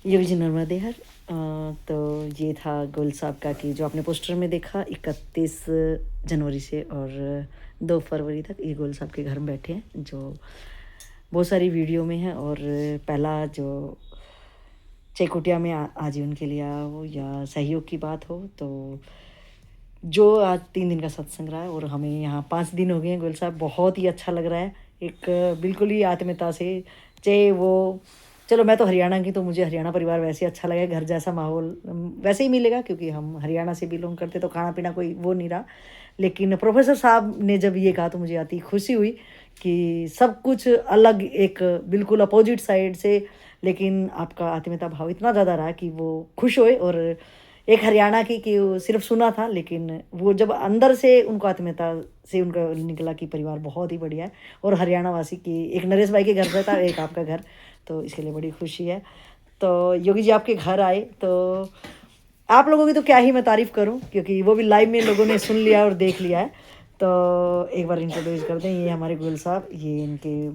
योगी जी नर्मदेहर। तो ये था गोल साहब का कि जो आपने पोस्टर में देखा 31 जनवरी से और 2 फरवरी तक ये गोल साहब के घर में बैठे हैं, जो बहुत सारी वीडियो में है। और पहला जो चेकुटिया में आजीवन के लिए आया हो या सहयोग की बात हो, तो जो आज 3 दिन का सत्संग रहा है और हमें यहाँ 5 दिन हो गए हैं। गोल साहब बहुत ही अच्छा लग रहा है, एक बिल्कुल ही आत्मीयता से। चाहे वो, चलो मैं तो हरियाणा की, तो मुझे हरियाणा परिवार वैसे अच्छा लगा, घर जैसा माहौल वैसे ही मिलेगा, क्योंकि हम हरियाणा से बिलोंग करते, तो खाना पीना कोई वो नहीं रहा। लेकिन प्रोफेसर साहब ने जब ये कहा तो मुझे आती खुशी हुई कि सब कुछ अलग, एक बिल्कुल अपोजिट साइड से, लेकिन आपका आत्मीयता भाव इतना ज़्यादा रहा कि वो खुश हुए। और एक हरियाणा की कि वो सिर्फ सुना था, लेकिन वो जब अंदर से उनको आत्मीयता से उनका निकला कि परिवार बहुत ही बढ़िया है। और हरियाणा वासी की, एक नरेश भाई के घर पे था, एक आपका घर, तो इसके लिए बड़ी खुशी है। तो योगी जी आपके घर आए, तो आप लोगों की तो क्या ही मैं तारीफ़ करूं, क्योंकि वो भी लाइव में लोगों ने सुन लिया और देख लिया है। तो एक बार इंट्रोड्यूस करते हैं, ये हमारे गुल साहब, ये इनके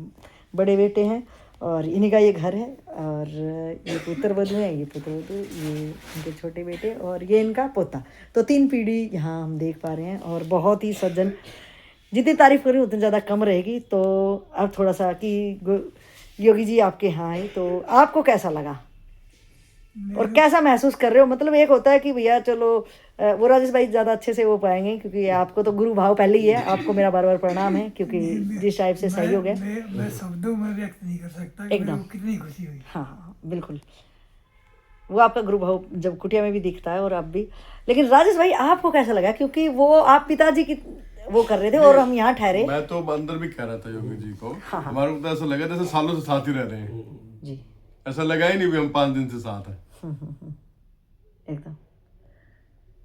बड़े बेटे हैं और इन्हीं का ये घर है। और ये पुत्र वधू है, ये पुत्र वधू, ये इनके छोटे बेटे और ये इनका पोता। तो 3 पीढ़ी यहाँ हम देख पा रहे हैं और बहुत ही सज्जन। जितनी तारीफ़ करूँ उतनी ज़्यादा कम रहेगी। तो अब थोड़ा सा कि योगी जी आपके यहाँ आए तो आपको कैसा लगा और कैसा महसूस कर रहे हो? मतलब एक होता है कि भैया चलो, वो राजेश भाई ज़्यादा अच्छे से वो पाएंगे, क्योंकि आपको तो गुरु भाव पहले ही है। आपको मेरा बार बार प्रणाम है, क्योंकि जिस टाइप से सहयोग है मैं शब्दों में व्यक्त नहीं कर सकता कि एकदम। मेरे को कितनी खुशी हुई। हाँ बिल्कुल, वो आपका गुरु भाव जब कुटिया में भी दिखता है और आप भी। लेकिन राजेश भाई आपको कैसा लगा, क्योंकि वो आप पिताजी की वो कर रहे थे और हम यहाँ ठहरे। मैं तो अंदर भी कह रहा था योगी जी को, हाँ। हमारे को तो ऐसा लगा जैसे सालों से साथ ही रह रहे हैं जी, ऐसा लगा ही नहीं भी हम 5 दिन से साथ हैं। एकदम।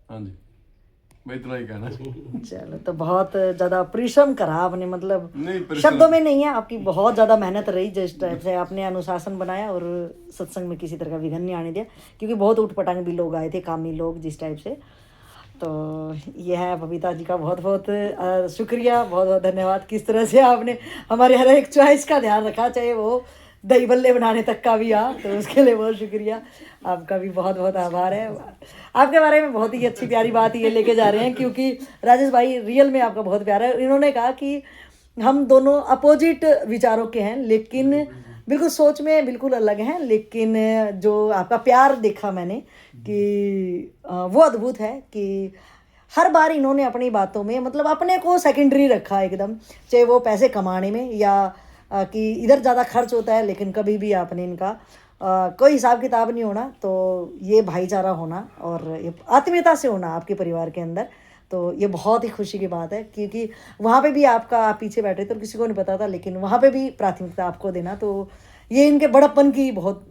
हाँ जी, मैं इतना ही कहना। चलो, तो बहुत ज़्यादा परिश्रम करा आपने, मतलब नहीं, शब्दों में नहीं है, आपकी बहुत ज़्यादा मेहनत रही। जिस टाइप से आपने अनुशासन बनाया और सत्संग में किसी तरह का विघन नहीं आने दिया, क्योंकि बहुत उठपटांग भी लोग आए थे, कामी लोग जिस टाइप से। तो यह है बबीता जी का बहुत बहुत शुक्रिया, बहुत बहुत धन्यवाद। किस तरह से आपने हमारे हर एक चॉइस का ध्यान रखा, चाहे वो दही बल्ले बनाने तक का भी आ, तो उसके लिए बहुत शुक्रिया। आपका भी बहुत बहुत आभार है। आपके बारे में बहुत ही अच्छी प्यारी बात ये लेके जा रहे हैं, क्योंकि राजेश भाई रियल में आपका बहुत प्यारा है। इन्होंने कहा कि हम दोनों अपोजिट विचारों के हैं, लेकिन बिल्कुल सोच में बिल्कुल अलग हैं। लेकिन जो आपका प्यार देखा मैंने कि वो अद्भुत है कि हर बार इन्होंने अपनी बातों में, मतलब अपने को सेकेंडरी रखा एकदम, चाहे वो पैसे कमाने में या कि इधर ज़्यादा खर्च होता है, लेकिन कभी भी आपने इनका कोई हिसाब किताब नहीं होना। तो ये भाईचारा होना और ये आत्मीयता से होना आपके परिवार के अंदर, तो ये बहुत ही खुशी की बात है। क्योंकि वहाँ पे भी आप पीछे बैठे थे और किसी को नहीं पता था, लेकिन वहाँ पे भी प्राथमिकता आपको देना, तो ये इनके बड़प्पन की बहुत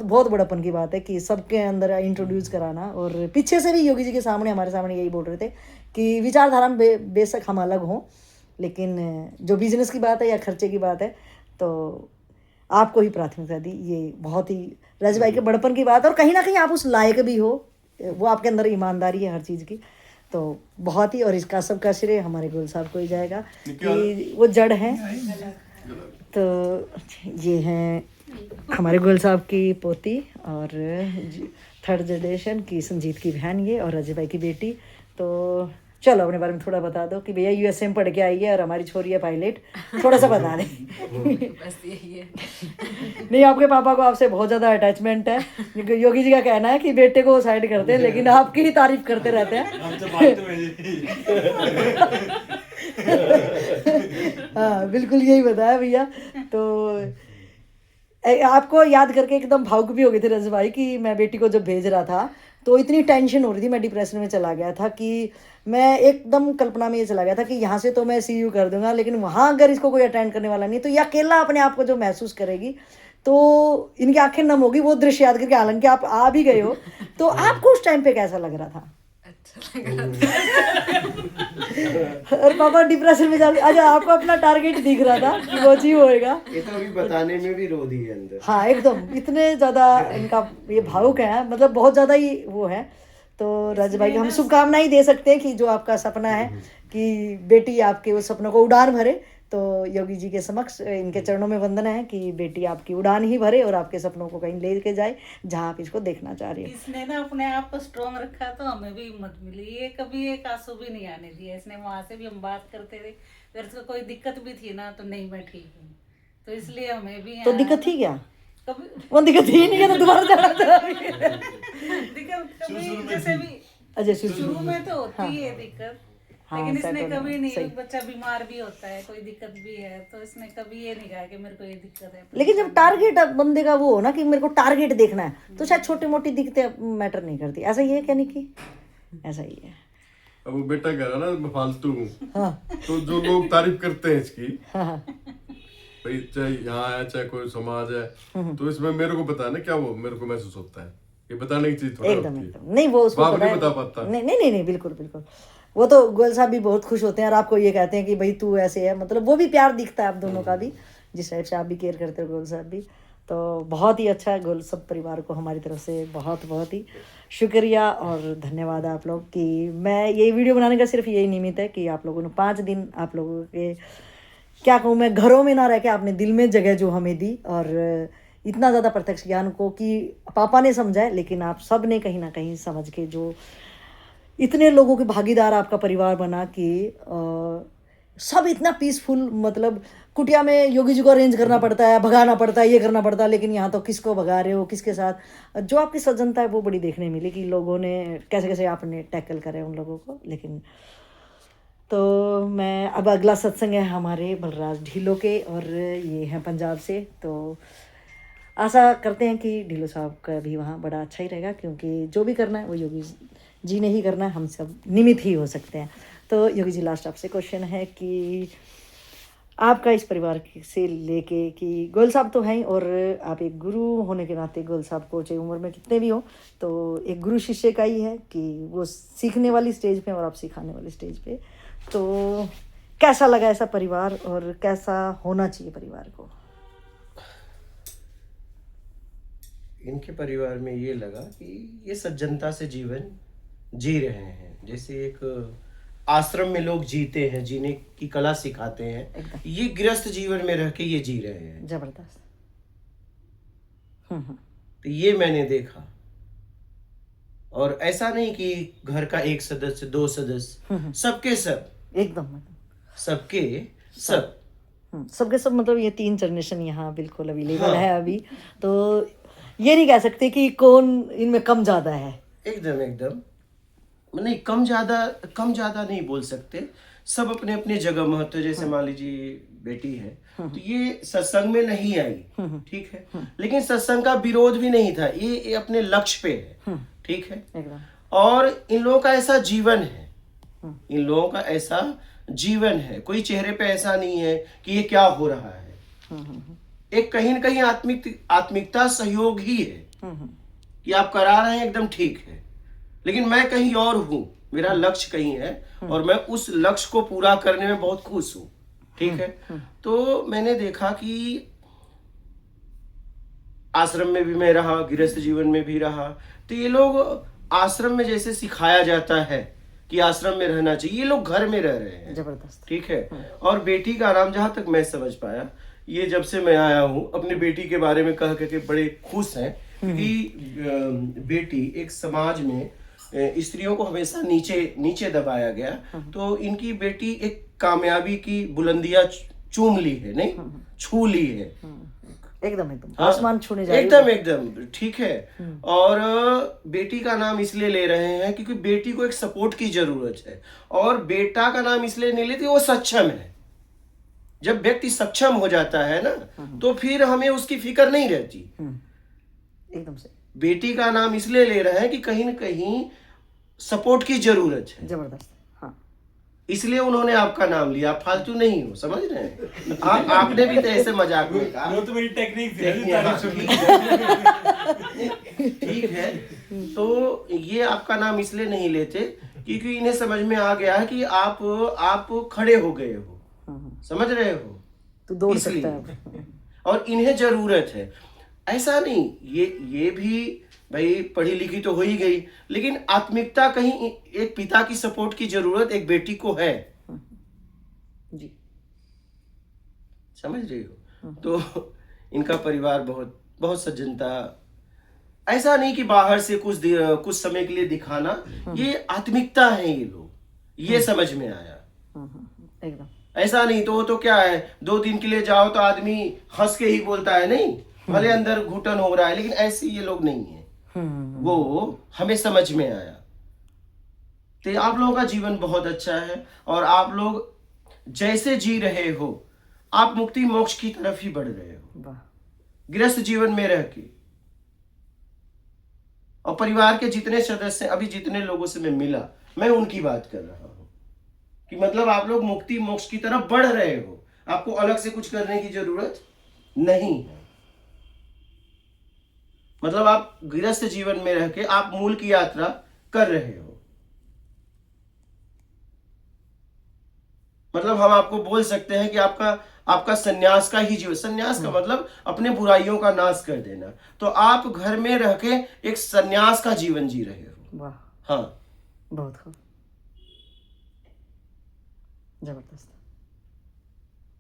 बहुत बड़प्पन की बात है कि सबके अंदर इंट्रोड्यूस कराना। और पीछे से भी योगी जी के सामने, हमारे सामने यही बोल रहे थे कि विचारधारा में बेशक हम अलग हों, लेकिन जो बिजनेस की बात है या खर्चे की बात है, तो आपको ही प्राथमिकता दी। ये बहुत ही राजेश भाई के बड़पन की बात है, और कहीं ना कहीं आप उस लायक भी हो, वो आपके अंदर ईमानदारी है हर चीज़ की। तो बहुत ही, और इसका सबका श्रेय हमारे गुल साहब को ही जाएगा कि वो जड़ हैं। तो ये हैं हमारे गुल साहब की पोती और 3rd जनरेशन की संजीत की बहन ये, और अजय भाई की बेटी। तो चलो अपने बारे में थोड़ा बता दो कि भैया यूएसए में पढ़ के आई है और हमारी छोरी है पायलट, थोड़ा सा बता दें। बस यही है। नहीं, आपके पापा को आपसे बहुत ज़्यादा अटैचमेंट है। योगी जी का कहना है कि बेटे को साइड करते हैं, लेकिन आपकी ही तारीफ करते रहते हैं। हाँ बिल्कुल यही बताया भैया। तो आपको याद करके एकदम भावुक भी हो गए थे रज भाई कि मैं बेटी को जब भेज रहा था तो इतनी टेंशन हो रही थी, मैं डिप्रेशन में चला गया था कि मैं एकदम कल्पना में ये चला गया था कि यहाँ से तो मैं सीयू कर दूंगा, लेकिन वहाँ अगर इसको कोई अटेंड करने वाला नहीं तो ये अकेला अपने आप को जो महसूस करेगी, तो इनकी आंखें नम होगी वो दृश्य याद करके। हालांकि आप आ भी गए हो, तो आपको उस टाइम पे कैसा लग रहा था? अच्छा लग रहा था। और पापा डिप्रेशन में जाते, अच्छा आपको अपना टारगेट दिख रहा था कि वो अचीव होएगा। ये तो अभी बताने में भी रो दी है अंदर। हाँ एकदम, इतने ज़्यादा इनका ये भावुक है, मतलब बहुत ज़्यादा ही वो है। तो राज भाई हम शुभकामनाएं दे सकते हैं कि जो आपका सपना है कि बेटी आपके उस सपनों को उड़ान भरे, तो योगी जी के समक्ष इनके चरणों में वंदना है कि बेटी आपकी उड़ान ही भरे और आपके सपनों को कहीं लेके जाए जहाँ आप इसको देखना चाह रही हो। इसने ना अपने आप को स्ट्रॉन्ग रखा तो हमें भी हिम्मत मिली। ये कभी एक आंसू भी नहीं आने दिया इसने। वहां से भी हम बात करते थे, अगर इसको कोई दिक्कत भी थी ना तो नहीं मैं ठीक हूँ, तो इसलिए हमें भी तो दिक्कत थी क्या? कभी वो दिक्कत ही नहीं है तो दोबारा जाना था। दिक्कत कभी जैसे भी अजय शुरू में तो होती है दिक्कत, हाँ, लेकिन इसने सेटल कभी होना, नहीं, सही। बच्चा बीमार भी होता है, कोई दिक्कत भी है, तो इसने कभी ये नहीं कहा कि मेरे को ये दिक्कत है। लेकिन जब टारगेट बंदे का वो हो ना कि मेरे को टारगेट देखना है तो शायद छोटी मोटी दिक्कतें मैटर नहीं करती। ऐसा ही है क्या निकी? ऐसा ही है। अब वो बेटा कह रहा ना मैं फालतू हूँ, हाँ तो जो लोग तारीफ करते हैं इसकी, हाँ भाई चाहे यहाँ है चाहे कोई समाज है, तो इसमें मेरे को पता है ना क्या वो मेरे को महसूस होता है, ये बताने की चीज थोड़ा एकदम होती है। एकदम नहीं, वो उसको बाप पता नहीं है। बता पाता। नहीं नहीं नहीं नहीं, बिल्कुल बिल्कुल। वो तो गोयल साहब भी बहुत खुश होते हैं और आपको ये कहते हैं कि भाई तू ऐसे है, मतलब वो भी प्यार दिखता है आप दोनों का भी, जिस टाइप से आप भी केयर करते हो गोयल साहब भी। तो बहुत ही अच्छा, गोयल सब परिवार को हमारी तरफ से बहुत बहुत ही शुक्रिया और धन्यवाद आप लोग कि मैं ये वीडियो बनाने का सिर्फ यही निमित्त है कि आप लोगों ने 5 दिन आप लोगों के, क्या कहूँ मैं, घरों में ना रह के आपने दिल में जगह जो हमें दी और इतना ज़्यादा प्रत्यक्ष ज्ञान को कि पापा ने समझा है, लेकिन आप सब ने कहीं ना कहीं समझ के जो इतने लोगों के भागीदार आपका परिवार बना कि सब इतना पीसफुल, मतलब कुटिया में योगी जी को अरेंज करना पड़ता है, भगाना पड़ता है, ये करना पड़ता है, लेकिन यहाँ तो किसको भगा रहे हो, किसके साथ, जो आपकी सज्जनता है वो बड़ी देखने मिली कि लोगों ने कैसे कैसे आपने टैकल करे उन लोगों को। लेकिन तो मैं अब अगला सत्संग है हमारे बलराज ढीलो के और ये हैं पंजाब से, तो आशा करते हैं कि ढीलो साहब का भी वहाँ बड़ा अच्छा ही रहेगा, क्योंकि जो भी करना है वो योगी जी ने ही करना है, हम सब निमित्त ही हो सकते हैं। तो योगी जी लास्ट आपसे क्वेश्चन है कि आपका इस परिवार से लेके कि गोयल साहब तो हैं और आप एक गुरु होने के नाते गोयल साहब को चाहे उम्र में कितने भी हो तो एक गुरु शिष्य का ही है कि वो सीखने वाली स्टेज पे और आप सिखाने वाली स्टेज पे, तो कैसा लगा ऐसा परिवार और कैसा होना चाहिए परिवार को? इनके परिवार में ये लगा कि ये सज्जनता से जीवन जी रहे हैं, जैसे एक आश्रम में लोग जीते हैं, जीने की कला सिखाते हैं, ये गृहस्थ जीवन में रह के ये जी रहे हैं। जबरदस्त। तो ये मैंने देखा, और ऐसा नहीं कि घर का एक सदस्य, 2 सदस्य, सबके सब, एकदम सबके सब, सबके सब, मतलब ये 3 जनरेशन यहाँ बिल्कुल अवेलेबल हाँ। है अभी, तो ये नहीं कह सकते कि कौन इनमें कम ज्यादा है। एकदम एकदम नहीं, कम ज्यादा नहीं बोल सकते, सब अपने अपने जगह महत्व। जैसे मान लीजिए बेटी है तो ये सत्संग में नहीं आई, ठीक है, लेकिन सत्संग का विरोध भी नहीं था, ये अपने लक्ष्य पे है, ठीक है। एकदम। और इन लोगों का ऐसा जीवन है, इन लोगों का ऐसा जीवन है, कोई चेहरे पे ऐसा नहीं है कि ये क्या हो रहा है। एक कहीं न कहीं आत्मिकता सहयोग ही है कि आप करा रहे हैं, एकदम ठीक है, लेकिन मैं कहीं और हूं, मेरा लक्ष्य कहीं है और मैं उस लक्ष्य को पूरा करने में बहुत खुश हूं, ठीक है। तो मैंने देखा कि आश्रम में भी मैं रहा, गृहस्थ जीवन में भी रहा, तो ये लोग आश्रम में जैसे सिखाया जाता है कि आश्रम में रहना चाहिए, ये लोग घर में रह रहे हैं, जबरदस्त। ठीक है। और बेटी का आराम, जहां तक मैं समझ पाया, ये जब से मैं आया हूँ अपनी बेटी के बारे में कह के बड़े खुश हैं कि बेटी एक समाज में स्त्रियों को हमेशा नीचे दबाया गया, तो इनकी बेटी एक कामयाबी की बुलंदियां चूम ली है, नहीं छू ली है, एकदम एकदम हाँ, आसमान छूने जा रही है। एकदम ठीक है। और बेटी का नाम इसलिए ले रहे हैं क्योंकि बेटी को एक सपोर्ट की जरूरत है, और बेटा का नाम इसलिए नहीं लेते, वो सक्षम है। जब व्यक्ति सक्षम हो जाता है ना, तो फिर हमें उसकी फिक्र नहीं रहती। एकदम से। बेटी का नाम इसलिए ले रहे हैं कि कहीं न कहीं सपोर्ट की जरूरत है, जबरदस्त। हाँ, इसलिए उन्होंने आपका नाम लिया। आप फालतू नहीं हो, समझ रहे हैं। आपने भी तो ऐसे मजाक में कहा, वो तो मेरी टेक्निक ठीक है। तो ये आपका नाम इसलिए नहीं लेते क्योंकि इन्हें समझ में आ गया है कि आप खड़े हो गए हो, समझ रहे हो, तो दौड़ इसलिए। सकता है। और इन्हें जरूरत है, ऐसा नहीं, ये भी भाई पढ़ी लिखी तो हो ही गई, लेकिन आत्मिकता कहीं एक पिता की सपोर्ट की जरूरत एक बेटी को है जी। समझ रही हो? तो इनका परिवार बहुत बहुत सज्जनता, ऐसा नहीं कि बाहर से कुछ समय के लिए दिखाना, ये आत्मिकता है ये लोग, ये समझ में आया। एकदम ऐसा नहीं तो क्या है, 2 दिन के लिए जाओ तो आदमी हंस के ही बोलता है, नहीं भले अंदर घुटन हो रहा है, लेकिन ऐसे ये लोग नहीं है। वो हमें समझ में आया। तो आप लोगों का जीवन बहुत अच्छा है और आप लोग जैसे जी रहे हो, आप मुक्ति मोक्ष की तरफ ही बढ़ रहे हो, वाह गृहस्थ जीवन में रह के। और परिवार के जितने सदस्य, अभी जितने लोगों से मैं मिला, मैं उनकी बात कर रहा हूं कि मतलब आप लोग मुक्ति मोक्ष की तरफ बढ़ रहे हो, आपको अलग से कुछ करने की जरूरत नहीं है। मतलब आप गृहस्थ जीवन में रह के आप मूल की यात्रा कर रहे हो। मतलब हम आपको बोल सकते हैं कि आपका सन्यास का ही जीवन, सन्यास का मतलब अपने बुराइयों का नाश कर देना। तो आप घर में रह के एक सन्यास का जीवन जी रहे हो। वाह, हाँ, बहुत खूब, जबरदस्त।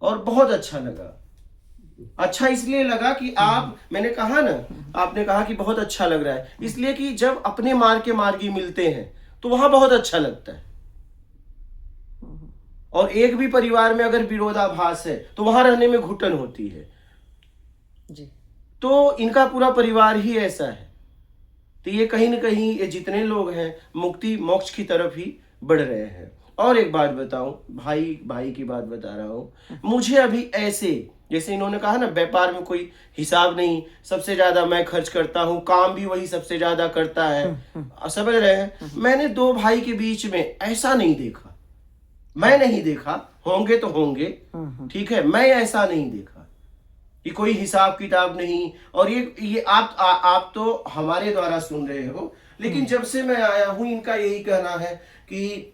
और बहुत अच्छा लगा। अच्छा इसलिए लगा कि मैंने कहा ना, आपने कहा कि बहुत अच्छा लग रहा है, इसलिए कि जब अपने मार्गी मिलते हैं तो वहां बहुत अच्छा लगता है। और एक भी परिवार में अगर विरोधाभास है तो वहां रहने में घुटन होती है जी। तो इनका पूरा परिवार ही ऐसा है। तो ये कहीं ना कहीं ये जितने लोग हैं मुक्ति मोक्ष की तरफ ही बढ़ रहे हैं। और एक बात बताऊं, भाई की बात बता रहा हूं, मुझे अभी ऐसे, जैसे इन्होंने कहा ना व्यापार में कोई हिसाब नहीं, सबसे ज्यादा मैं खर्च करता हूं, काम भी वही सबसे ज्यादा करता है, समझ रहे हैं? मैंने 2 भाई के बीच में ऐसा नहीं देखा, मैं नहीं देखा, होंगे तो होंगे, ठीक है, मैं ऐसा नहीं देखा कि कोई हिसाब किताब नहीं। और ये आप तो हमारे द्वारा सुन रहे हो, लेकिन जब से मैं आया हूं इनका यही कहना है कि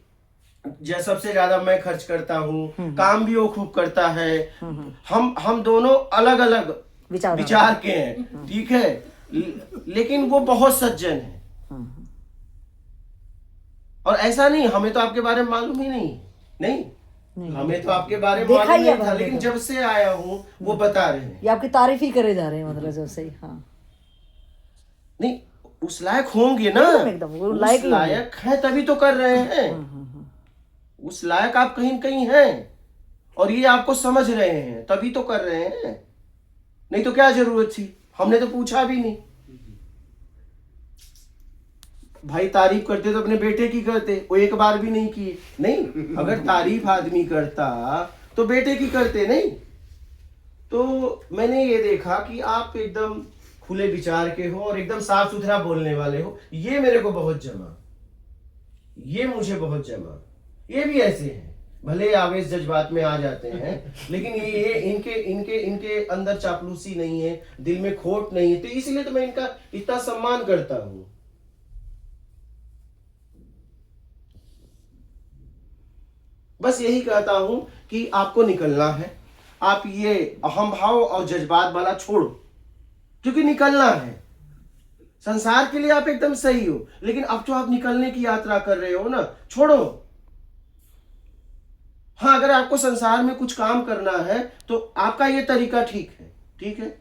सबसे ज्यादा मैं खर्च करता हूँ, काम भी वो खूब करता है। हम दोनों अलग अलग विचार के हैं, ठीक है, लेकिन वो बहुत सज्जन है। और ऐसा नहीं, हमें तो आपके बारे में मालूम ही नहीं, हमें तो आपके बारे में मालूम नहीं था, लेकिन जब से आया हूँ वो बता रहे हैं, ये आपकी तारीफ ही करे जा रहे हैं, मतलब जब से ही। हाँ, नहीं उस लायक होंगे ना, एकदम वो उस लायक है तभी तो कर रहे हैं। उस लायक आप कहीं हैं और ये आपको समझ रहे हैं तभी तो कर रहे हैं, नहीं तो क्या जरूरत थी, हमने तो पूछा भी नहीं। भाई तारीफ करते तो अपने बेटे की करते, वो एक बार भी नहीं की। नहीं, अगर तारीफ आदमी करता तो बेटे की करते, नहीं। तो मैंने ये देखा कि आप एकदम खुले विचार के हो और एकदम साफ सुथरा बोलने वाले हो, ये मेरे को बहुत जमा, ये मुझे बहुत जमा। ये भी ऐसे हैं, भले आवेश जज्बात में आ जाते हैं, लेकिन ये इनके अंदर चापलूसी नहीं है, दिल में खोट नहीं है, तो इसलिए तो मैं इनका इतना सम्मान करता हूं। बस यही कहता हूं कि आपको निकलना है, आप ये अहम भाव और जज्बात वाला छोड़ो, क्योंकि निकलना है। संसार के लिए आप एकदम सही हो, लेकिन अब जो आप निकलने की यात्रा कर रहे हो ना, छोड़ो। हाँ, अगर आपको संसार में कुछ काम करना है तो आपका ये तरीका ठीक है,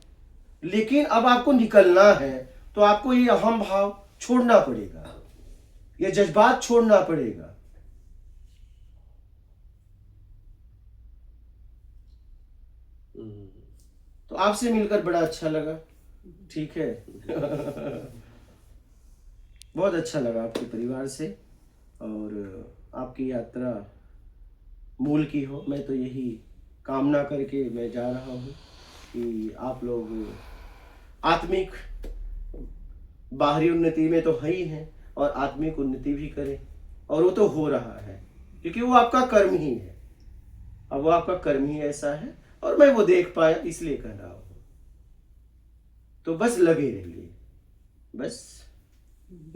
लेकिन अब आपको निकलना है तो आपको ये अहम भाव छोड़ना पड़ेगा, ये जज्बात छोड़ना पड़ेगा। तो आपसे मिलकर बड़ा अच्छा लगा, ठीक है। बहुत अच्छा लगा आपके परिवार से, और आपकी यात्रा मूल की हो। मैं तो यही कामना करके मैं जा रहा हूँ कि आप लोग आत्मिक, बाहरी उन्नति में तो है ही हैं और आत्मिक उन्नति भी करें, और वो तो हो रहा है, क्योंकि वो आपका कर्म ही है। अब वो आपका कर्म ही ऐसा है और मैं वो देख पाया, इसलिए कह रहा हूँ। तो बस लगे रहिए, बस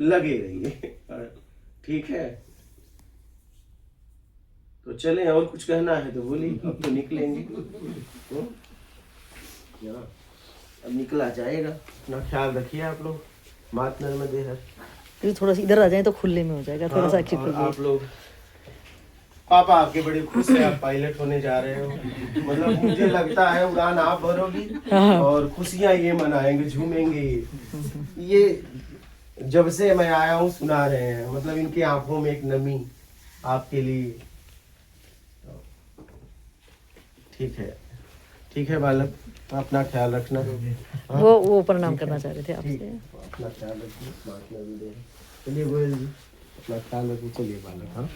लगे रहिए, ठीक है। तो चलें, और कुछ कहना है तो बोलिए, अब तो निकलेंगे। अब निकला जाएगा, अपना ख्याल रखिए आप लोग। मात नर्मदे है, थोड़ा सा इधर आ जाए तो खुले में हो जाएगा, थोड़ा सा एक्चुअली आप लोग पापा आपके बड़े खुश हैं, आप पायलट होने जा रहे हो। मतलब मुझे लगता है उड़ान आप भरोगी और खुशियां ये मनाएंगे, झूमेंगे। ये जब से मैं आया हूँ सुना रहे हैं, मतलब इनकी आंखों में एक नमी आपके लिए। ठीक है बालक, अपना ख्याल रखना। हाँ? वो प्रणाम करना चाह रहे थे ठीक आपसे। है, अपना ख्याल रखिए, बात नहीं दे। चलिए गोयल जी, अपना ख्याल रखिए। चलिए बालक, हाँ।